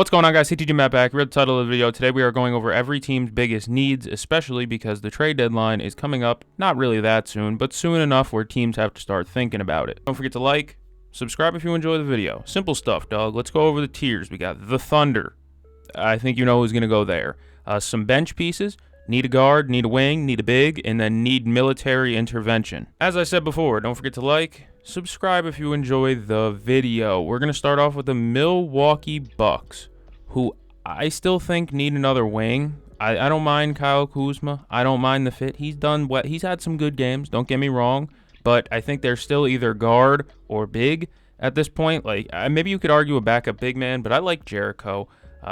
What's going on, guys? CTG Matt back. Read the title of the video. Today we are going over every team's biggest needs, especially because the trade deadline is coming up not really that soon, but soon enough where teams have to start thinking about it. Don't forget to like, subscribe if you enjoy the video. Simple stuff, dog. Let's go over the tiers. We got the Thunder. I think you know who's going to go there. Some bench pieces. Need a guard, need a wing, need a big, and then need military intervention. As I said before, don't forget to like, subscribe if you enjoy the video. We're going to start off with the Milwaukee Bucks, who I still think need another wing. I don't mind Kyle Kuzma. I don't mind the fit. He's done what he's had some good games, don't get me wrong, but I think they're still either guard or big at this point. Like maybe you could argue a backup big man, but I like Jericho,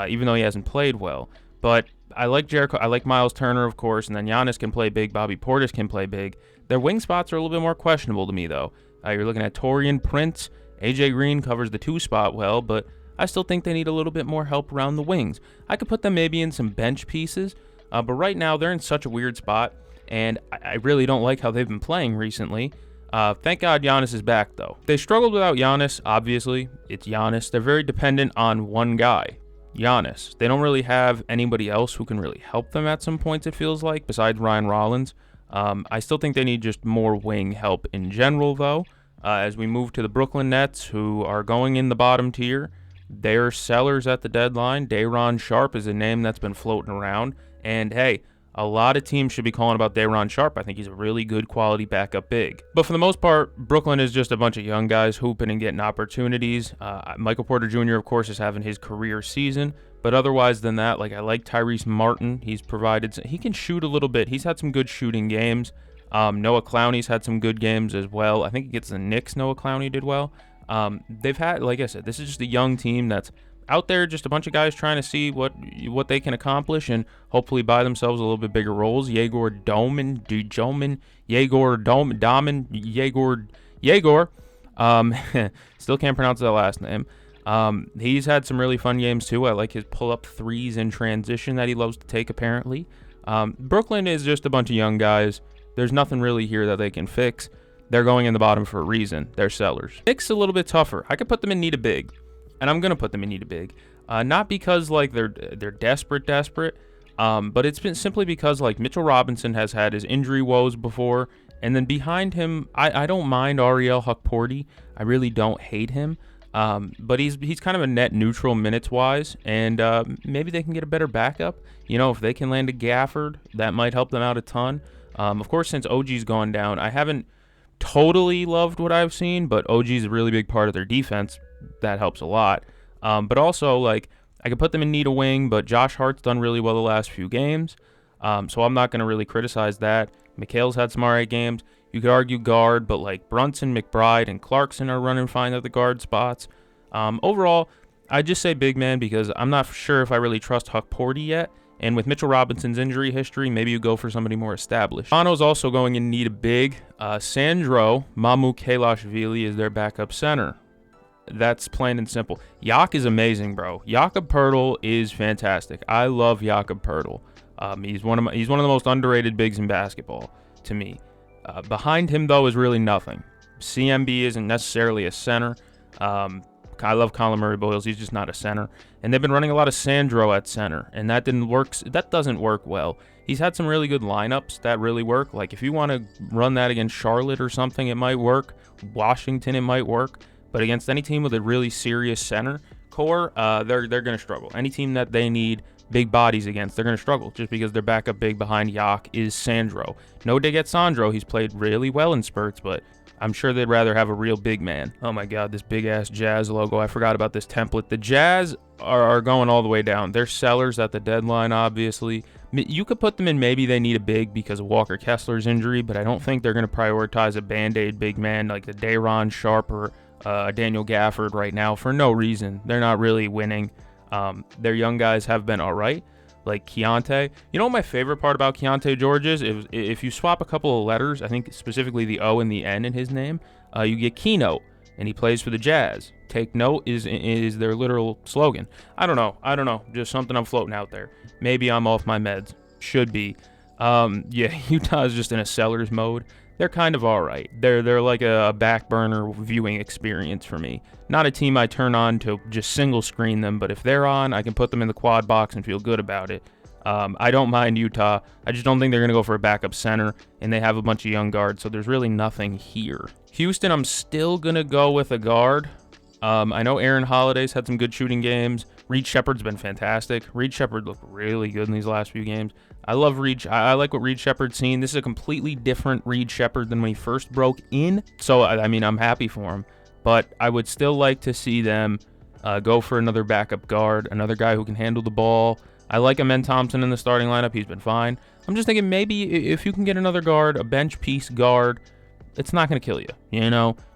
even though he hasn't played well. But I like Jericho. I like Miles Turner, of course, and then Giannis can play big. Bobby Portis can play big. Their wing spots are a little bit more questionable to me, though. You're looking at Taurean Prince. AJ Green covers the 2 spot well, but I still think they need a little bit more help around the wings. I could put them maybe in some bench pieces, but right now they're in such a weird spot, and I really don't like how they've been playing recently. Thank God Giannis is back, though. They struggled without Giannis, obviously. It's Giannis. They're very dependent on one guy. Giannis. They don't really have anybody else who can really help them at some points, it feels like, besides Ryan Rollins. I still think they need just more wing help in general, though. As we move to the Brooklyn Nets, who are going in the bottom tier, they're sellers at the deadline. Day'Ron Sharpe is a name that's been floating around. And hey, a lot of teams should be calling about Day'Ron Sharpe. I think he's a really good quality backup big. But for the most part, Brooklyn is just a bunch of young guys hooping and getting opportunities. Michael Porter Jr., of course, is having his career season. But otherwise than that, like I like Tyrese Martin. He can shoot a little bit. He's had some good shooting games. Noah Clowney's had some good games as well. I think against the Knicks, Noah Clowney did well. They've had, like I said, this is just a young team that's out there, just a bunch of guys trying to see what they can accomplish and hopefully buy themselves a little bit bigger roles. Yegor Domin, still can't pronounce that last name. He's had some really fun games too. I like his pull-up threes in transition that he loves to take, apparently. Brooklyn is just a bunch of young guys. There's nothing really here that they can fix. They're going in the bottom for a reason. They're sellers. Knicks a little bit tougher. I could put them in need of big. And I'm going to put them in need of big. Not because, like, they're desperate, but it's been simply because, like, Mitchell Robinson has had his injury woes before, and then behind him, I don't mind Ariel Hukporti. I really don't hate him, but he's kind of a net neutral minutes-wise, and maybe they can get a better backup. You know, if they can land a Gafford, that might help them out a ton. Of course, since OG's gone down, I haven't totally loved what I've seen, but OG's a really big part of their defense. That helps a lot. But also, like, I could put them in need of wing, but Josh Hart's done really well the last few games. So I'm not going to really criticize that. Mikhail's had some alright games. You could argue guard, but like Brunson, McBride, and Clarkson are running fine at the guard spots. Overall, I'd just say big man because I'm not sure if I really trust Hukporti yet. And with Mitchell Robinson's injury history, maybe you go for somebody more established. Toronto's also going in need of big. Sandro Mamukelashvili is their backup center. That's plain and simple. Yak is amazing, bro. Jakob Poeltl is fantastic. I love Jakob Poeltl. He's one of the most underrated bigs in basketball to me. Behind him, though, is really nothing. CMB isn't necessarily a center. I love Colin Murray-Boyles. He's just not a center. And they've been running a lot of Sandro at center, and that doesn't work well. He's had some really good lineups that really work. Like, if you want to run that against Charlotte or something, it might work. Washington, it might work. But against any team with a really serious center core, they're going to struggle. Any team that they need big bodies against, they're going to struggle just because their backup big behind Yak is Sandro. No dig at Sandro. He's played really well in spurts, but I'm sure they'd rather have a real big man. Oh my God, this big-ass Jazz logo. I forgot about this template. The Jazz are going all the way down. They're sellers at the deadline, obviously. You could put them in maybe they need a big because of Walker Kessler's injury, but I don't think they're going to prioritize a Band-Aid big man like the Day'Ron Sharpe or Daniel Gafford right now for no reason. They're not really winning. Their young guys have been all right, like Keontae. You know what my favorite part about Keontae George is? If you swap a couple of letters, I think specifically the O and the N in his name, you get Keynote, and he plays for the Jazz. Take note is their literal slogan. I don't know. Just something I'm floating out there. Maybe I'm off my meds. Should be. Yeah, Utah is just in a seller's mode. they're kind of all right. They're like a back burner viewing experience for me. Not a team I turn on to just single screen them, but if they're on, I can put them in the quad box and feel good about it. I don't mind Utah. I just don't think they're going to go for a backup center, and they have a bunch of young guards, so there's really nothing here. Houston, I'm still going to go with a guard. I know Aaron Holiday's had some good shooting games. Reed Shepherd's been fantastic. Reed Shepherd looked really good in these last few games. I love Reed. I like what Reed Shepherd's seen. This is a completely different Reed Shepherd than when he first broke in. So, I mean, I'm happy for him. But I would still like to see them go for another backup guard, another guy who can handle the ball. I like Amen Thompson in the starting lineup. He's been fine. I'm just thinking maybe if you can get another guard, a bench piece guard, it's not going to kill you,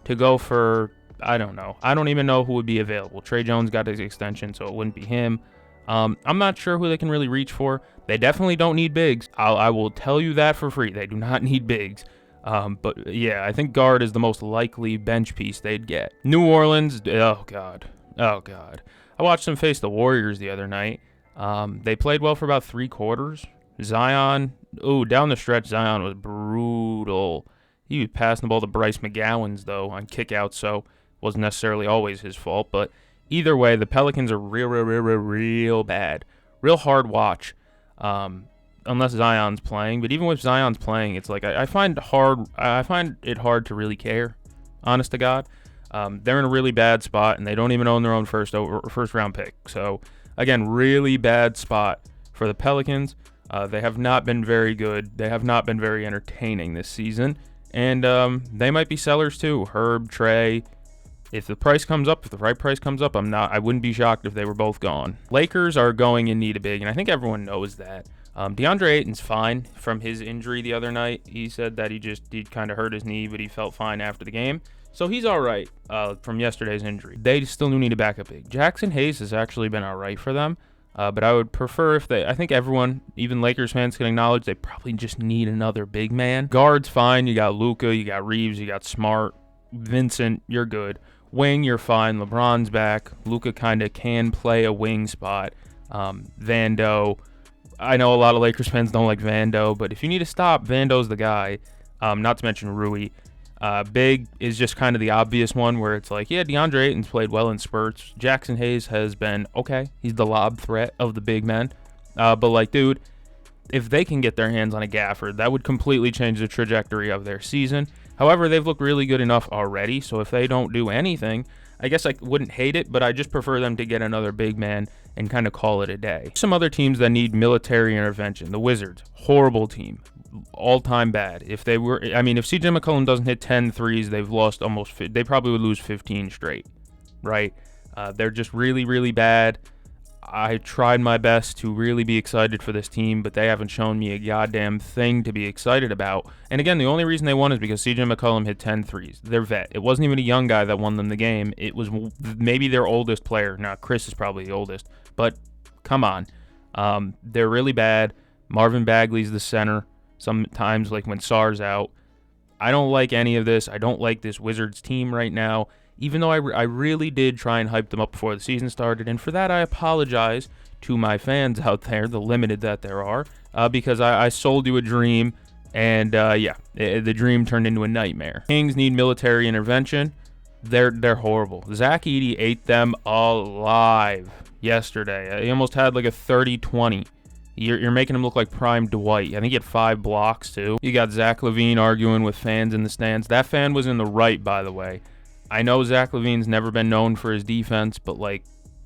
to go for, I don't know. I don't even know who would be available. Trey Jones got his extension, so it wouldn't be him. I'm not sure who they can really reach for. They definitely don't need bigs. I will tell you that for free. They do not need bigs. But yeah, I think guard is the most likely bench piece they'd get. New Orleans, oh God. I watched them face the Warriors the other night. They played well for about 3 quarters. Zion, down the stretch, Zion was brutal. He was passing the ball to Bryce McGowens, though, on kickouts, so wasn't necessarily always his fault. But either way, the Pelicans are real bad. Real hard watch, unless Zion's playing. But even with Zion's playing, it's like I find it hard to really care, honest to God. They're in a really bad spot, and they don't even own their own first round pick. So, again, really bad spot for the Pelicans. They have not been very good. They have not been very entertaining this season. And they might be sellers too. Herb, Trey. If the right price comes up, I wouldn't be shocked if they were both gone. Lakers are going in need of big, and I think everyone knows that. DeAndre Ayton's fine from his injury the other night. He said that he kind of hurt his knee, but he felt fine after the game. So he's all right from yesterday's injury. They still do need a backup big. Jackson Hayes has actually been all right for them. But I would prefer I think everyone, even Lakers fans, can acknowledge they probably just need another big man. Guard's fine. You got Luka, you got Reeves, you got Smart, Vincent, you're good. Wing, you're fine. LeBron's back. Luka kind of can play a wing spot. Vando, I know a lot of Lakers fans don't like Vando, but if you need to stop, Vando's the guy. Not to mention Rui. Big is just kind of the obvious one where it's like, yeah, DeAndre Ayton's played well in spurts. Jackson Hayes has been okay. He's the lob threat of the big men. But dude, if they can get their hands on a Gafford, that would completely change the trajectory of their season. However, they've looked really good enough already, so if they don't do anything, I guess I wouldn't hate it, but I just prefer them to get another big man and kind of call it a day. Some other teams that need military intervention. The Wizards, horrible team. All-time bad. If CJ McCollum doesn't hit 10 threes, they've lost they probably would lose 15 straight, right? They're just really bad. I tried my best to really be excited for this team, but they haven't shown me a goddamn thing to be excited about. And again, the only reason they won is because CJ McCollum hit 10 threes. They're vet. It wasn't even a young guy that won them the game. It was maybe their oldest player. Now, Chris is probably the oldest, but come on. They're really bad. Marvin Bagley's the center. Sometimes, when Sarr's out. I don't like any of this. I don't like this Wizards team right now, even though I really did try and hype them up before the season started. And for that, I apologize to my fans out there, the limited that there are, because I sold you a dream, and the dream turned into a nightmare. Kings need military intervention. They're horrible. Zach Edey ate them alive yesterday. He almost had a 30-20. You're making him look like prime Dwight. I think he had 5 blocks, too. You got Zach LaVine arguing with fans in the stands. That fan was in the right, by the way. I know Zach LaVine's never been known for his defense, but,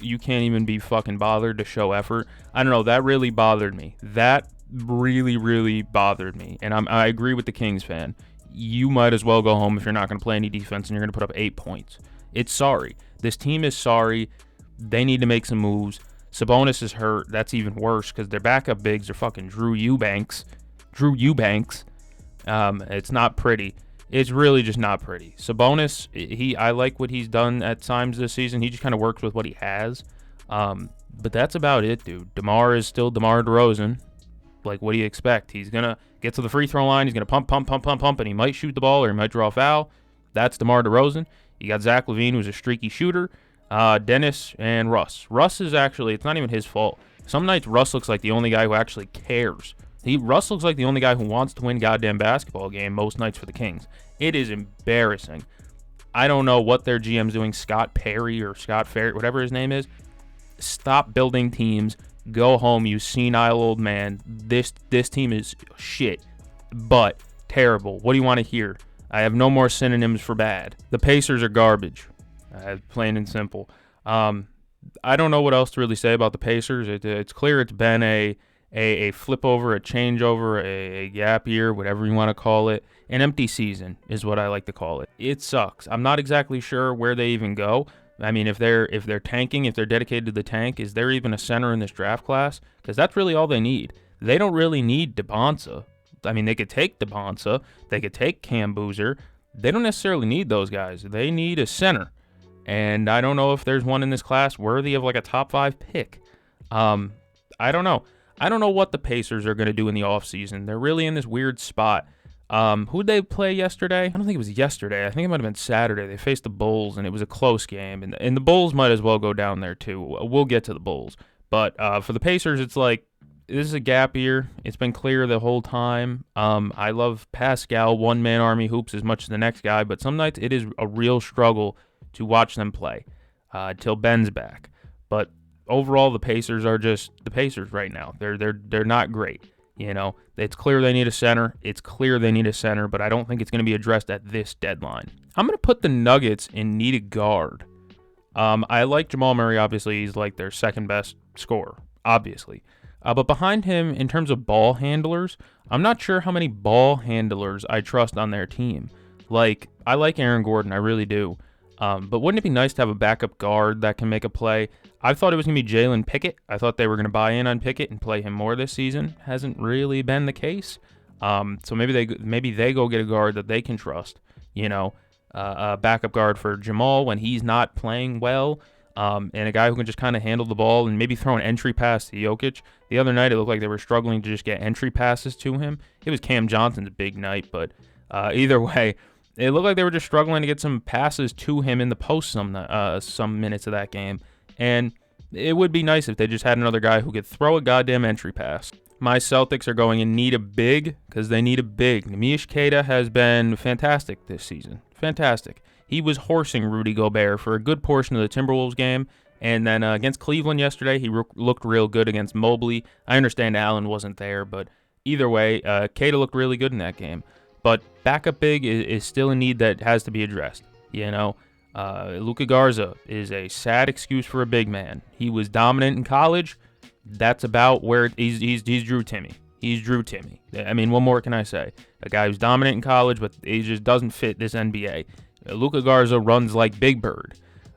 you can't even be fucking bothered to show effort. I don't know. That really bothered me. That really bothered me. And I agree with the Kings fan. You might as well go home if you're not going to play any defense and you're going to put up 8 points. It's sorry. This team is sorry. They need to make some moves. Sabonis is hurt. That's even worse because their backup bigs are fucking Drew Eubanks. It's not pretty. It's really just not pretty. Sabonis, I like what he's done at times this season. He just kind of works with what he has. But that's about it, dude. DeMar is still DeMar DeRozan. What do you expect? He's going to get to the free throw line. He's going to pump, and he might shoot the ball or he might draw a foul. That's DeMar DeRozan. You got Zach LaVine, who's a streaky shooter. Dennis and Russ. Russ is actually, it's not even his fault. Some nights Russ looks like the only guy who actually cares Russ looks like the only guy who wants to win goddamn basketball game most nights for the Kings. It is embarrassing. I don't know what their GM's doing, Scott Perry or Scott Ferry, whatever his name is. Stop building teams. Go home, you senile old man. This team is shit, but terrible. What do you want to hear? I have no more synonyms for bad. The Pacers are garbage, plain and simple. I don't know what else to really say about the Pacers. It's clear it's been a flip over, a changeover, a gap year, whatever you want to call it. An empty season is what I like to call it. It sucks. I'm not exactly sure where they even go. I mean, if they're tanking, if they're dedicated to the tank, is there even a center in this draft class? Because that's really all they need. They don't really need DeBonsa. I mean, they could take DeBonsa. They could take Cam Boozer. They don't necessarily need those guys. They need a center. And I don't know if there's one in this class worthy of like a top 5 pick. I don't know. I don't know what the Pacers are going to do in the offseason. They're really in this weird spot. Who'd they play yesterday? I don't think it was yesterday. I think it might have been Saturday. They faced the Bulls, and it was a close game. And the Bulls might as well go down there, too. We'll get to the Bulls. But for the Pacers, it's like, this is a gap year. It's been clear the whole time. I love Pascal, one-man army hoops as much as the next guy, but some nights it is a real struggle to watch them play till Ben's back. But overall, the Pacers are just the Pacers right now. They're not great. You know, it's clear they need a center. But I don't think it's going to be addressed at this deadline. I'm going to put the Nuggets in need a guard. I like Jamal Murray, obviously. He's like their second best scorer, obviously. But behind him, in terms of ball handlers, I'm not sure how many ball handlers I trust on their team. Like, I like Aaron Gordon, I really do. But wouldn't it be nice to have a backup guard that can make a play? I thought it was going to be Jalen Pickett. I thought they were going to buy in on Pickett and play him more this season. Hasn't really been the case. So maybe they go get a guard that they can trust. You know, a backup guard for Jamal when he's not playing well. And a guy who can just kind of handle the ball and maybe throw an entry pass to Jokic. The other night, it looked like they were struggling to just get entry passes to him. It was Cam Johnson's big night, but either way, it looked like they were just struggling to get some passes to him in the post some minutes of that game. And it would be nice if they just had another guy who could throw a goddamn entry pass. My Celtics are going in need a big because they need a big. Neemias Queta has been fantastic this season. Fantastic. He was horsing Rudy Gobert for a good portion of the Timberwolves game. And then against Cleveland yesterday, he looked real good against Mobley. I understand Allen wasn't there, but either way, Queta looked really good in that game. But backup big is still a need that has to be addressed. You know, Luka Garza is a sad excuse for a big man. He was dominant in college. That's about where he's Drew Timme. He's Drew Timme. I mean, what more can I say? A guy who's dominant in college, but he just doesn't fit this NBA. Luka Garza runs like Big Bird.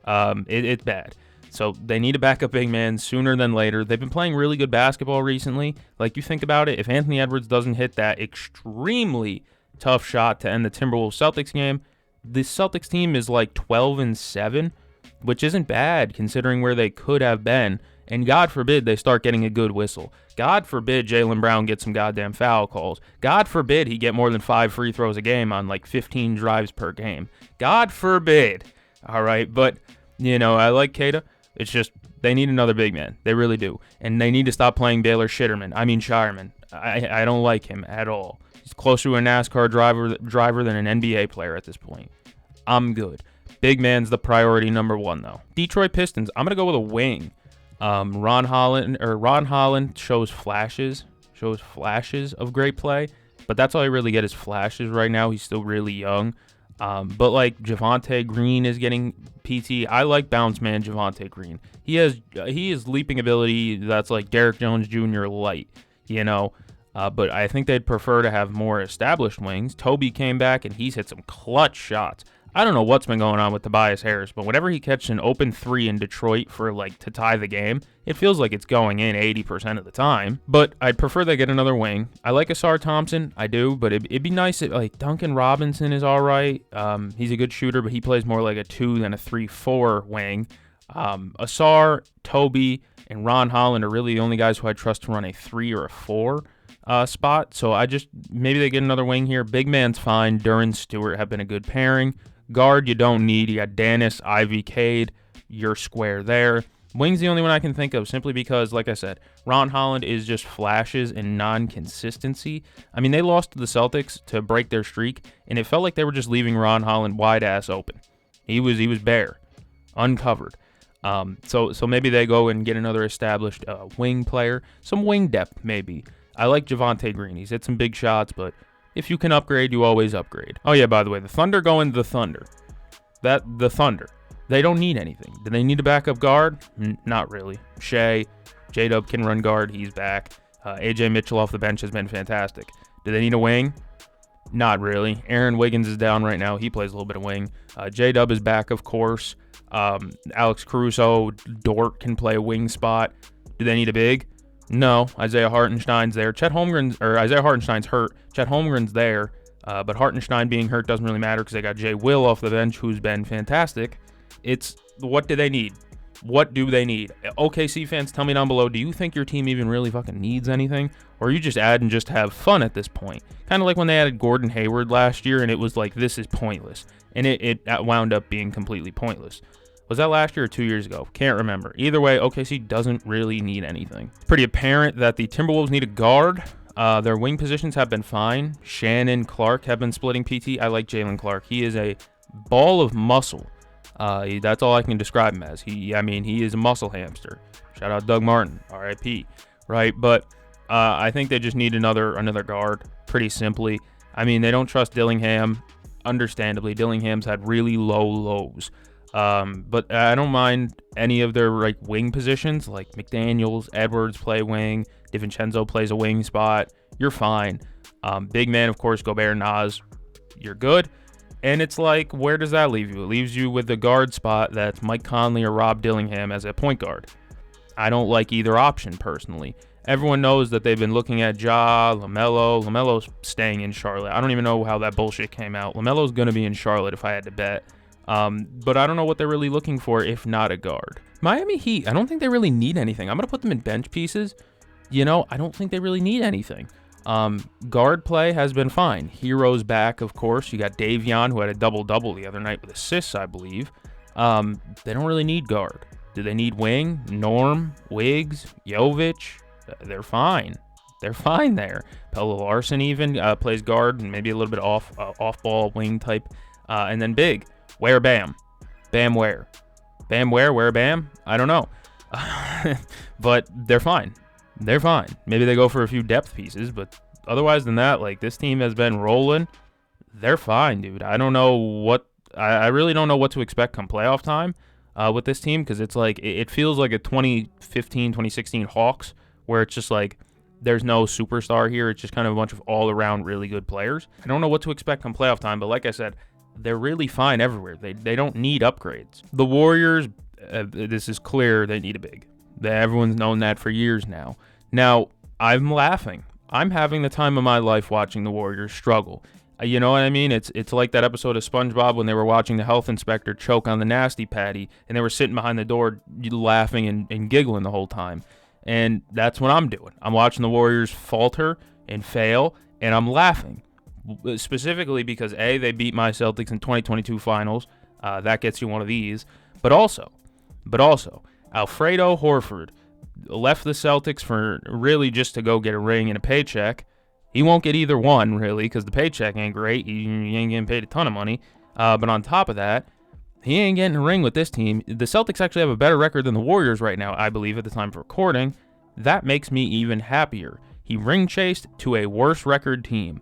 It's bad. So they need a backup big man sooner than later. They've been playing really good basketball recently. Like, you think about it, if Anthony Edwards doesn't hit that extremely tough shot to end the Timberwolves Celtics game, the Celtics team is like 12-7, which isn't bad considering where they could have been. And God forbid they start getting a good whistle. God forbid Jaylen Brown gets some goddamn foul calls. God forbid he get more than 5 free throws a game on like 15 drives per game. God forbid. All right, but, you know, I like Queta. It's just they need another big man. They really do. And they need to stop playing Baylor Shireman. I don't like him at all. He's closer to a NASCAR driver than an NBA player at this point. I'm good. Big man's the priority number one, though. Detroit Pistons, I'm going to go with a wing. Ron Holland shows flashes of great play, but that's all I really get is flashes right now. He's still really young. But like Javonte Green is getting PT. I like bounce man Javonte Green. He has leaping ability that's like Derrick Jones Jr. light, you know. But I think they'd prefer to have more established wings. Toby came back and he's hit some clutch shots. I don't know what's been going on with Tobias Harris, but whenever he catches an open 3 in Detroit to tie the game, it feels like it's going in 80% of the time. But I'd prefer they get another wing. I like Asar Thompson, I do, but it'd be nice if like Duncan Robinson is all right. He's a good shooter, but he plays more like a 2 than a 3-4 wing. Asar, Toby, and Ron Holland are really the only guys who I trust to run a 3 or a 4 spot. So maybe they get another wing here. Big man's fine. Duran Stewart have been a good pairing. Guard, you don't need. You got Dennis, Ivy, Cade. You're square there. Wing's the only one I can think of simply because, like I said, Ron Holland is just flashes and non-consistency. I mean, they lost to the Celtics to break their streak, and it felt like they were just leaving Ron Holland wide-ass open. He was bare, uncovered. So maybe they go and get another established wing player, some wing depth maybe. I like Javonte Green. He's hit some big shots, but if you can upgrade, you always upgrade. Oh yeah, by the way, the Thunder going the Thunder. The Thunder. They don't need anything. Do they need a backup guard? Not really. Shea, J-Dub can run guard. He's back. AJ Mitchell off the bench has been fantastic. Do they need a wing? Not really. Aaron Wiggins is down right now. He plays a little bit of wing. J-Dub is back, of course. Alex Caruso, Dort can play a wing spot. Do they need a big? No. Isaiah Hartenstein's there. Isaiah Hartenstein's hurt. Chet Holmgren's there. But Hartenstein being hurt doesn't really matter because they got Jay Will off the bench, who's been fantastic. It's what do they need? What do they need? OKC fans, tell me down below, do you think your team even really fucking needs anything? Or are you just add and just have fun at this point? Kind of like when they added Gordon Hayward last year and it was like, this is pointless. And it wound up being completely pointless. Was that last year or 2 years ago? Can't remember. Either way, OKC doesn't really need anything. It's pretty apparent that the Timberwolves need a guard. Their wing positions have been fine. Shannon, Clark have been splitting PT. I like Jalen Clark. He is a ball of muscle. That's all I can describe him as. He is a muscle hamster. Shout out Doug Martin, RIP. Right, but I think they just need another guard. Pretty simply. I mean, they don't trust Dillingham. Understandably, Dillingham's had really low lows. But I don't mind any of their wing positions, like McDaniels, Edwards play wing, DiVincenzo plays a wing spot. You're fine. Big man, of course, Gobert, Nas. You're good. And it's like, where does that leave you? It leaves you with the guard spot that's Mike Conley or Rob Dillingham as a point guard. I don't like either option, personally. Everyone knows that they've been looking at Ja, LaMelo. LaMelo's staying in Charlotte. I don't even know how that bullshit came out. LaMelo's going to be in Charlotte if I had to bet. But I don't know what they're really looking for if not a guard. Miami Heat, I don't think they really need anything. I'm going to put them in bench pieces. I don't think they really need anything. Guard play has been fine. Hero's back, of course. You got Davion, who had a double-double the other night with assists, I believe. They don't really need guard. Do they need wing? Norm, Wiggs, Jovic? They're fine. They're fine there. Pelle Larson even plays guard and maybe a little bit off-ball wing type. And then big. Where Bam? Bam where? Bam where Bam? I don't know. But they're fine. They're fine. Maybe they go for a few depth pieces, but otherwise than that, this team has been rolling. They're fine, dude. I don't know what I really don't know what to expect come playoff time with this team, because it's it feels like a 2015, 2016 Hawks, where it's just there's no superstar here. It's just kind of a bunch of all-around really good players. I don't know what to expect come playoff time, but like I said, they're really fine everywhere. They don't need upgrades. The Warriors, this is clear, they need a big. Everyone's known that for years now. Now, I'm laughing. I'm having the time of my life watching the Warriors struggle. You know what I mean? It's like that episode of SpongeBob when they were watching the health inspector choke on the Nasty Patty, and they were sitting behind the door laughing and giggling the whole time. And that's what I'm doing. I'm watching the Warriors falter and fail, and I'm laughing. Specifically because, A, they beat my Celtics in 2022 finals. That gets you one of these. But also, Alfredo Horford left the Celtics for really just to go get a ring and a paycheck. He won't get either one, really, because the paycheck ain't great. He ain't getting paid a ton of money. But on top of that, he ain't getting a ring with this team. The Celtics actually have a better record than the Warriors right now, I believe, at the time of recording. That makes me even happier. He ring-chased to a worse record team.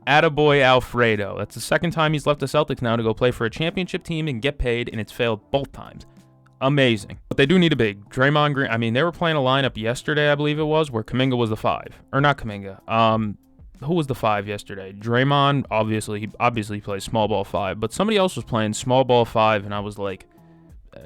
Attaboy Alfredo. That's the second time he's left the Celtics now to go play for a championship team and get paid, and it's failed both times. Amazing. But they do need a big. Draymond Green, they were playing a lineup yesterday, I believe it was, where Kuminga was the 5. Or not Kuminga. Who was the 5 yesterday? Draymond, obviously plays small ball 5, but somebody else was playing small ball 5, and I was like,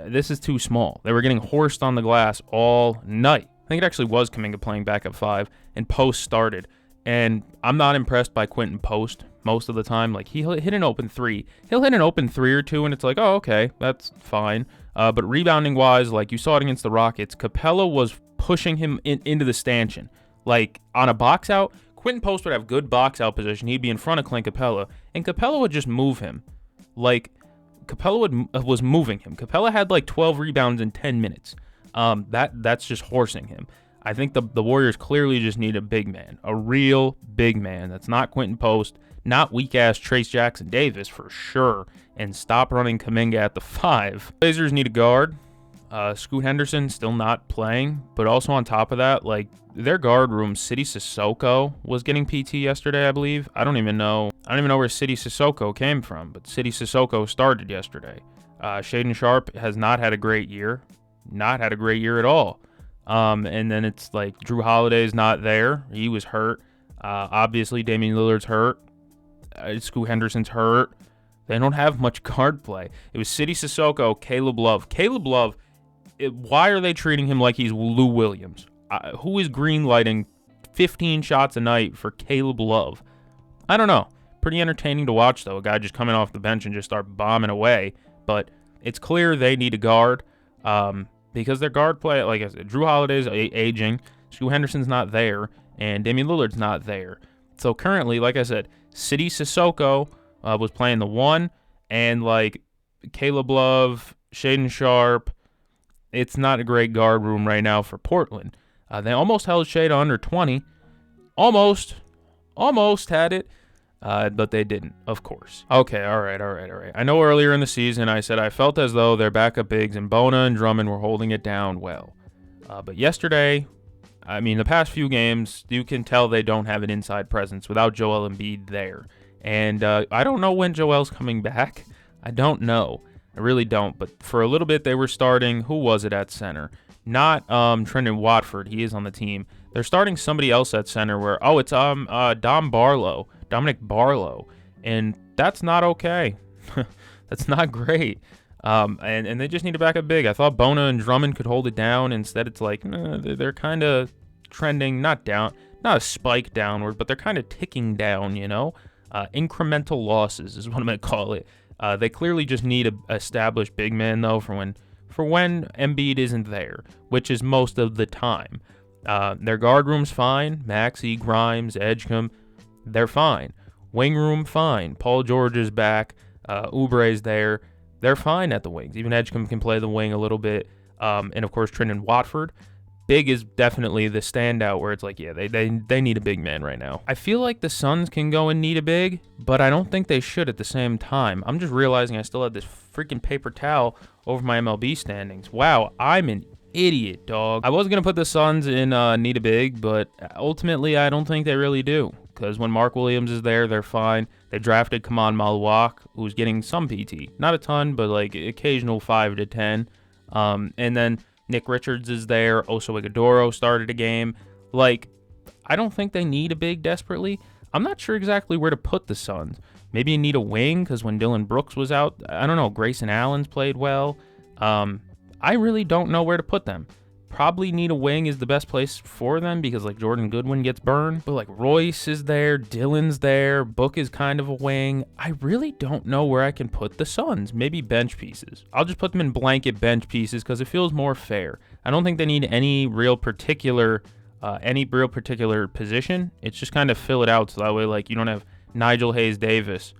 this is too small. They were getting horsed on the glass all night. I think it actually was Kuminga playing backup 5, and Post started. And I'm not impressed by Quentin Post most of the time. He'll hit an open 3. He'll hit an open 3 or 2, and it's oh, okay, that's fine. But rebounding-wise, you saw it against the Rockets, Capella was pushing him into the stanchion. On a box-out, Quentin Post would have good box-out position. He'd be in front of Clint Capella, and Capella would just move him. Capella was moving him. Capella had 12 rebounds in 10 minutes. That's just horsing him. I think the Warriors clearly just need a big man, a real big man. That's not Quentin Post, not weak-ass Trace Jackson Davis for sure, and stop running Kuminga at the 5. Blazers need a guard. Scoot Henderson still not playing, but also on top of that, like, their guard room, Sidy Cissoko was getting PT yesterday, I believe. I don't even know where Sidy Cissoko came from, but Sidy Cissoko started yesterday. Shaedon Sharpe has not had a great year. Not had a great year at all. And then it's like Drew Holiday's not there. He was hurt. Obviously, Damian Lillard's hurt. Scoot Henderson's hurt. They don't have much guard play. It was Sidy Cissoko, Caleb Love. Caleb Love, why are they treating him like he's Lou Williams? Who is green-lighting 15 shots a night for Caleb Love? I don't know. Pretty entertaining to watch, though. A guy just coming off the bench and just start bombing away. But it's clear they need a guard because their guard play, like I said, Drew Holiday's aging, Scoot Henderson's not there, and Damian Lillard's not there. So currently, like I said, Sidy Cissoko was playing the 1, and like Caleb Love, Shaedon Sharpe, it's not a great guard room right now for Portland. They almost held Shea to under 20. Almost had it, but they didn't, of course. Okay, all right. I know earlier in the season I said I felt as though their backup bigs and Bona and Drummond were holding it down well. But yesterday, I mean, the past few games, you can tell they don't have an inside presence without Joel Embiid there. And I don't know when Joel's coming back. I don't know. I really don't. But for a little bit, they were starting, who was it at center? Not Trendon Watford. He is on the team. They're starting somebody else at center where, it's Dominic Barlow. And that's not okay. That's not great. And they just need to back up big. I thought Bona and Drummond could hold it down. Instead, it's like, they're kind of trending, not down, not a spike downward, but they're kind of ticking down, incremental losses is what I'm going to call it. They clearly just need an established big man, though, for when Embiid isn't there, which is most of the time. Their guard room's fine. Maxey, Grimes, Edgecombe, they're fine. Wing room, fine. Paul George is back. Oubre's there. They're fine at the wings. Even Edgecombe can play the wing a little bit. And, of course, Trendon Watford. Big is definitely the standout where it's like, yeah, they need a big man right now. I feel like the Suns can go and need a big, but I don't think they should at the same time. I'm just realizing I still have this freaking paper towel over my MLB standings. Wow, I'm an idiot, dog. I was going to put the Suns in need a big, but ultimately I don't think they really do. Because when Mark Williams is there, they're fine. They drafted Kaman Maluak, who's getting some PT. Not a ton, but like occasional 5 to 10. And then Nick Richards is there. Oso Ighodaro started a game. Like, I don't think they need a big desperately. I'm not sure exactly where to put the Suns. Maybe you need a wing because when Dylan Brooks was out, I don't know, Grayson Allen's played well. I really don't know where to put them. Probably need a wing is the best place for them because like Jordan Goodwin gets burned. But like Royce is there, Dylan's there, Book is kind of a wing. I really don't know where I can put the Suns. Maybe bench pieces. I'll just put them in blanket bench pieces because it feels more fair. I don't think they need any real particular position. It's just kind of fill it out so that way like you don't have Nigel Hayes Davis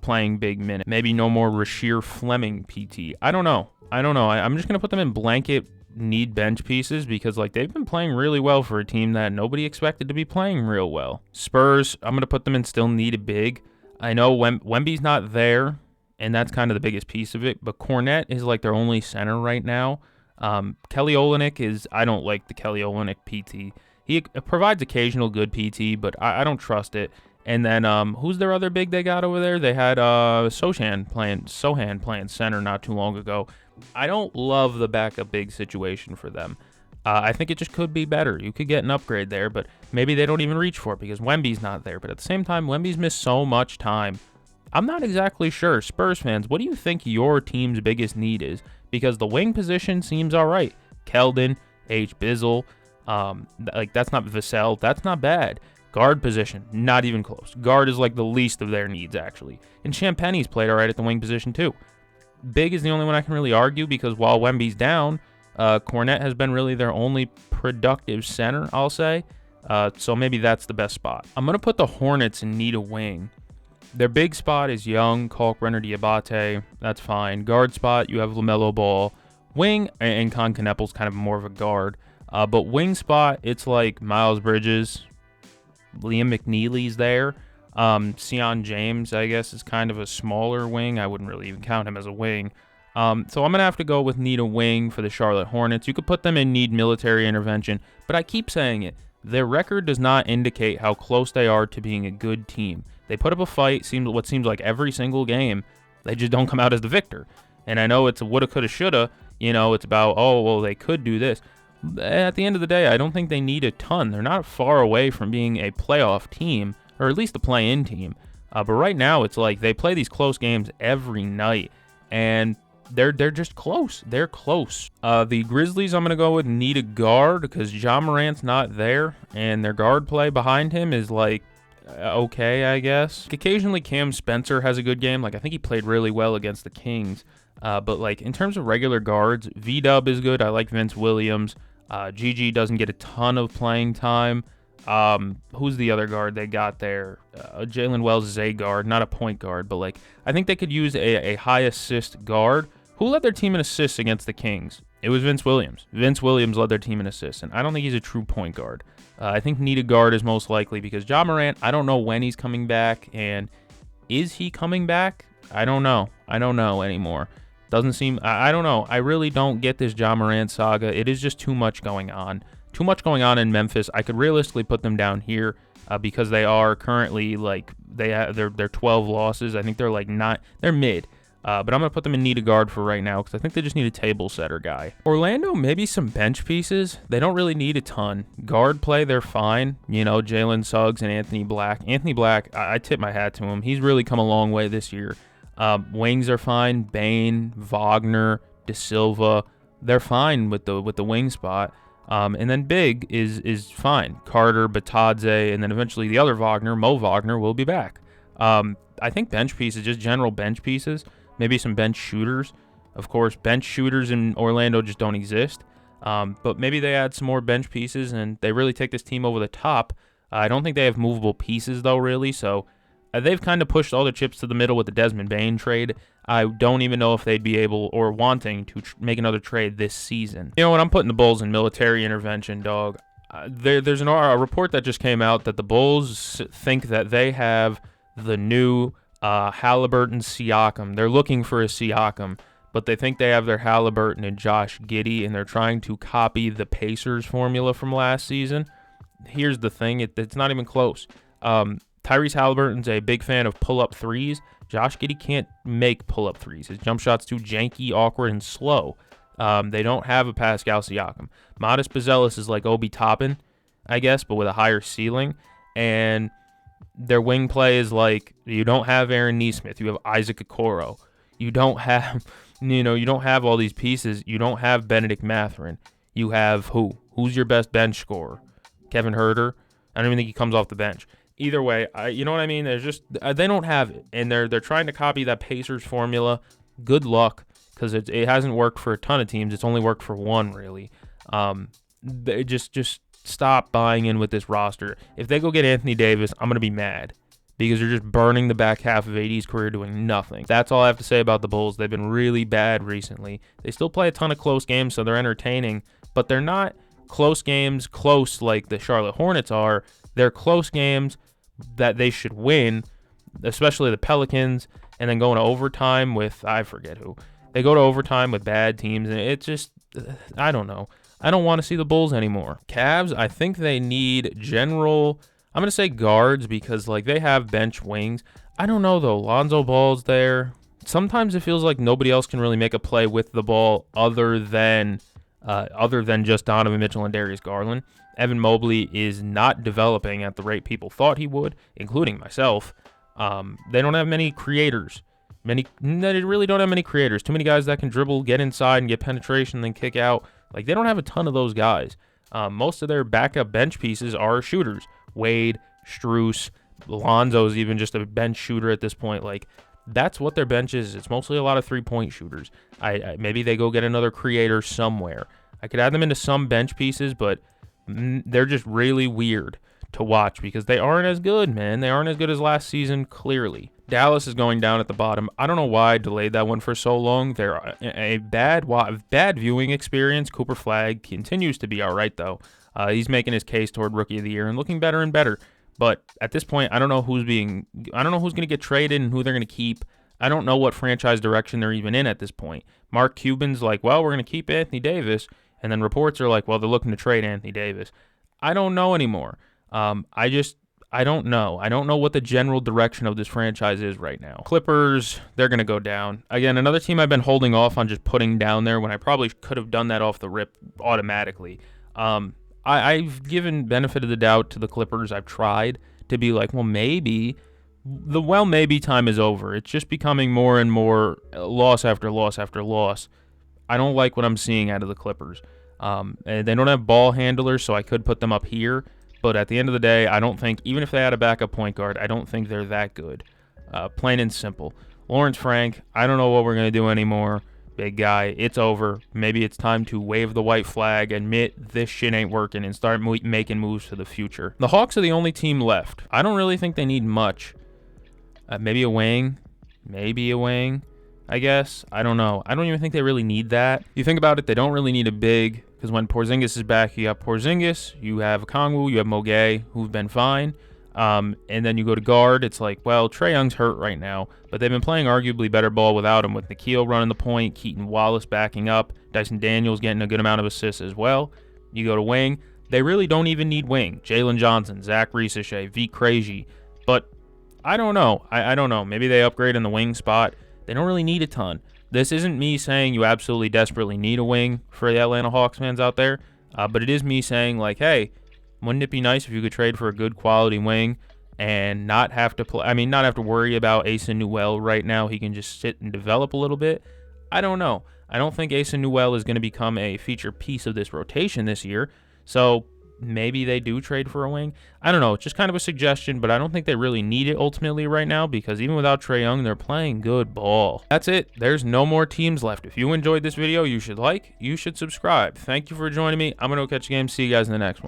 playing big minutes. Maybe no more Rasheer Fleming PT. I don't know. I'm just gonna put them in blanket need bench pieces because like they've been playing really well for a team that nobody expected to be playing real well. Spurs, I'm going to put them in still need a big. I know Wemby's not there, and that's kind of the biggest piece of it, but Kornet is like their only center right now. Kelly Olynyk I don't like the Kelly Olynyk PT. He provides occasional good PT, but I don't trust it. And then who's their other big they got over there? They had Sohan playing center not too long ago. I don't love the backup big situation for them. I think it just could be better. You could get an upgrade there, but maybe they don't even reach for it because Wemby's not there. But at the same time, Wemby's missed so much time. I'm not exactly sure. Spurs fans, what do you think your team's biggest need is? Because the wing position seems all right. Keldon, H. Bizzle, that's not Vassell. That's not bad. Guard position, not even close. Guard is like the least of their needs, actually. And Champagne's played all right at the wing position, too. Big is the only one I can really argue because while Wemby's down, Kornet has been really their only productive center, I'll say. So maybe that's the best spot. I'm going to put the Hornets in need a wing. Their big spot is Young, Kalkbrenner, Diabate. That's fine. Guard spot, you have LaMelo Ball. Wing, and Con Knepel's kind of more of a guard. But wing spot, it's like Miles Bridges, Liam McNeely's there. Sion James, I guess, is kind of a smaller wing. I wouldn't really even count him as a wing. So I'm going to have to go with need a wing for the Charlotte Hornets. You could put them in need military intervention, but I keep saying it. Their record does not indicate how close they are to being a good team. They put up a fight, what seems like every single game. They just don't come out as the victor. And I know it's a woulda, coulda, shoulda. It's about, oh, well, they could do this. At the end of the day, I don't think they need a ton. They're not far away from being a playoff team, or at least a play-in team. But right now, it's like they play these close games every night, and they're just close. They're close. The Grizzlies, I'm going to go with need a guard because Ja Morant's not there, and their guard play behind him is like okay, I guess. Occasionally, Cam Spencer has a good game. Like I think he played really well against the Kings. But like in terms of regular guards, V-Dub is good. I like Vince Williams. GG doesn't get a ton of playing time. Who's the other guard they got there? Jalen Wells is a guard, not a point guard, but like I think they could use a high assist guard. Who led their team in assists against the Kings? It was Vince Williams. Vince Williams led their team in assists, and I don't think he's a true point guard. I think need a guard is most likely because Ja Morant, I don't know when he's coming back, and is he coming back? I don't know. I don't know anymore. Doesn't seem, I don't know. I really don't get this Ja Morant saga. It is just too much going on. Too much going on in Memphis. I could realistically put them down here because they are currently like, they're 12 losses. I think they're like not, they're mid. But I'm going to put them in need a guard for right now because I think they just need a table setter guy. Orlando, maybe some bench pieces. They don't really need a ton. Guard play, they're fine. Jalen Suggs and Anthony Black. Anthony Black, I tip my hat to him. He's really come a long way this year. Wings are fine. Bane, Wagner, De Silva, they're fine with the wing spot. And then big is fine. Carter, Batadze, and then eventually the other Wagner, Mo Wagner, will be back. I think bench pieces, just general bench pieces. Maybe some bench shooters. Of course, bench shooters in Orlando just don't exist. But maybe they add some more bench pieces and they really take this team over the top. I don't think they have movable pieces, though, really. So they've kind of pushed all the chips to the middle with the Desmond Bane trade. I don't even know if they'd be able or wanting to make another trade this season. When I'm putting the Bulls in military intervention, dog, there's a report that just came out that the Bulls think that they have the new Halliburton Siakam. They're looking for a Siakam, but they think they have their Halliburton and Josh Giddey, and they're trying to copy the Pacers formula from last season. Here's the thing. It's not even close. Tyrese Halliburton's a big fan of pull-up threes. Josh Giddey can't make pull-up threes. His jump shot's too janky, awkward, and slow. They don't have a Pascal Siakam. Modest Bazelis is like Obi Toppin, I guess, but with a higher ceiling. And their wing play is like, you don't have Aaron Nesmith. You have Isaac Okoro. You don't have, you don't have all these pieces. You don't have Benedict Mathurin. You have who? Who's your best bench scorer? Kevin Huerter? I don't even think he comes off the bench. Either way, you know what I mean? There's just they don't have it, and they're trying to copy that Pacers formula. Good luck, because it hasn't worked for a ton of teams. It's only worked for one, really. They just stop buying in with this roster. If they go get Anthony Davis, I'm gonna be mad because they're just burning the back half of AD's career doing nothing. That's all I have to say about the Bulls. They've been really bad recently. They still play a ton of close games, so they're entertaining, but they're not close games close like the Charlotte Hornets are. They're close games that they should win, especially the Pelicans, and then going to overtime with, I forget who. They go to overtime with bad teams, and it's just, I don't know. I don't want to see the Bulls anymore. Cavs, I think they need general, I'm going to say guards because, like, they have bench wings. I don't know, though. Lonzo Ball's there. Sometimes it feels like nobody else can really make a play with the ball other than just Donovan Mitchell and Darius Garland. Evan Mobley is not developing at the rate people thought he would, including myself. They don't have many creators. They really don't have many creators. Too many guys that can dribble, get inside, and get penetration, then kick out. Like, they don't have a ton of those guys. Most of their backup bench pieces are shooters. Wade, Strus, Lonzo's even just a bench shooter at this point. Like, that's what their bench is. It's mostly a lot of three-point shooters. Maybe they go get another creator somewhere. I could add them into some bench pieces, but they're just really weird to watch because they aren't as good, man. They aren't as good as last season, clearly. Dallas is going down at the bottom. I don't know why I delayed that one for so long. They're a bad viewing experience. Cooper Flagg continues to be all right, though. He's making his case toward Rookie of the Year and looking better and better. But at this point, I don't know who's going to get traded and who they're going to keep. I don't know what franchise direction they're even in at this point. Mark Cuban's like, well, we're going to keep Anthony Davis. And then reports are like, well, they're looking to trade Anthony Davis. I don't know anymore. I don't know. I don't know what the general direction of this franchise is right now. Clippers, they're going to go down. Again, another team I've been holding off on just putting down there when I probably could have done that off the rip automatically. I've given benefit of the doubt to the Clippers. I've tried to be like, well, maybe. Maybe time is over. It's just becoming more and more loss after loss after loss. I don't like what I'm seeing out of the Clippers. And they don't have ball handlers, so I could put them up here. But at the end of the day, I don't think, even if they had a backup point guard, I don't think they're that good. Plain and simple. Lawrence Frank, I don't know what we're going to do anymore. Big guy, it's over. Maybe it's time to wave the white flag, admit this shit ain't working, and start making moves for the future. The Hawks are the only team left. I don't really think they need much. Maybe a wing. I guess. I don't know. I don't even think they really need that. You think about it, they don't really need a big, because when Porzingis is back, you have Porzingis, you have Okongwu, you have Moguet, who've been fine. And then you go to guard, it's like, well, Trae Young's hurt right now, but they've been playing arguably better ball without him, with Nickeil running the point, Keaton Wallace backing up, Dyson Daniels getting a good amount of assists as well. You go to wing, they really don't even need wing. Jalen Johnson, Zach Risache, V. Krejci, but I don't know. I don't know. Maybe they upgrade in the wing spot. They don't really need a ton. This isn't me saying you absolutely desperately need a wing for the Atlanta Hawks fans out there, but it is me saying, like, hey, wouldn't it be nice if you could trade for a good quality wing and not have to not have to worry about Asa Newell right now? He can just sit and develop a little bit. I don't know. I don't think Asa Newell is going to become a feature piece of this rotation this year, so maybe they do trade for a wing. I don't know. It's just kind of a suggestion, but I don't think they really need it ultimately right now, because even without Trae Young, they're playing good ball. That's it. There's no more teams left. If you enjoyed this video, you should subscribe. Thank you for joining me. I'm going to catch you game. See you guys in the next one.